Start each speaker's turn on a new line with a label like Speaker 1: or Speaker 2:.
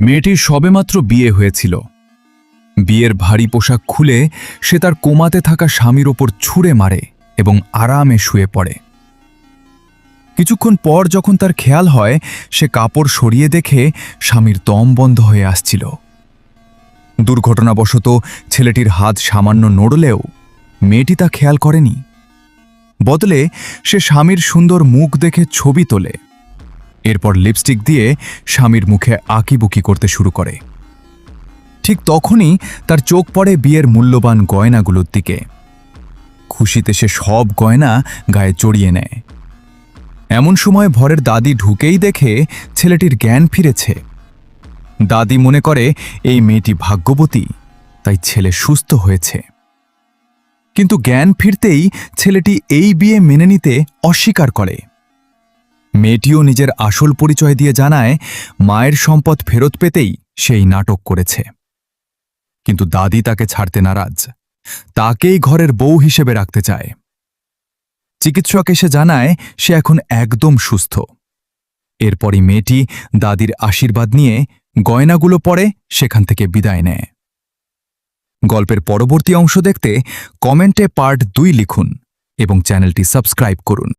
Speaker 1: মেয়েটির সবেমাত্র বিয়ে হয়েছিল। বিয়ের ভারী পোশাক খুলে সে তার কোমাতে থাকা স্বামীর ওপর ছুঁড়ে মারে এবং আরামে শুয়ে পড়ে। কিছুক্ষণ পর যখন তার খেয়াল হয়, সে কাপড় সরিয়ে দেখে স্বামীর দম বন্ধ হয়ে আসছিল। দুর্ঘটনাবশত ছেলেটির হাত সামান্য নড়লেও মেয়েটি তা খেয়াল করেনি। বদলে সে স্বামীর সুন্দর মুখ দেখে ছবি তোলে। এরপর লিপস্টিক দিয়ে স্বামীর মুখে আঁকিবুকি করতে শুরু করে। ঠিক তখনই তার চোখ পড়ে বিয়ের মূল্যবান গয়নাগুলোর দিকে। খুশিতে সে সব গয়না গায়ে জড়িয়ে নেয়। এমন সময় ভরের দাদি ঢুকেই দেখে ছেলেটির জ্ঞান ফিরেছে। দাদি মনে করে এই মেয়েটি ভাগ্যবতী, তাই ছেলে সুস্থ হয়েছে। কিন্তু জ্ঞান ফিরতেই ছেলেটি এই বিয়ে মেনে নিতে অস্বীকার করে। মেয়েটিও নিজের আসল পরিচয় দিয়ে জানায় মায়ের সম্পদ ফেরত পেতেই সেই নাটক করেছে। কিন্তু দাদি তাকে ছাড়তে নারাজ, তাকেই ঘরের বউ হিসেবে রাখতে চায়। চিকিৎসক এসে জানায় সে এখন একদম সুস্থ। এরপরই মেয়েটি দাদির আশীর্বাদ নিয়ে গয়নাগুলো পরে সেখান থেকে বিদায় নেয়। গল্পের পরবর্তী অংশ দেখতে কমেন্টে পার্ট 2 লিখুন এবং চ্যানেলটি সাবস্ক্রাইব করুন।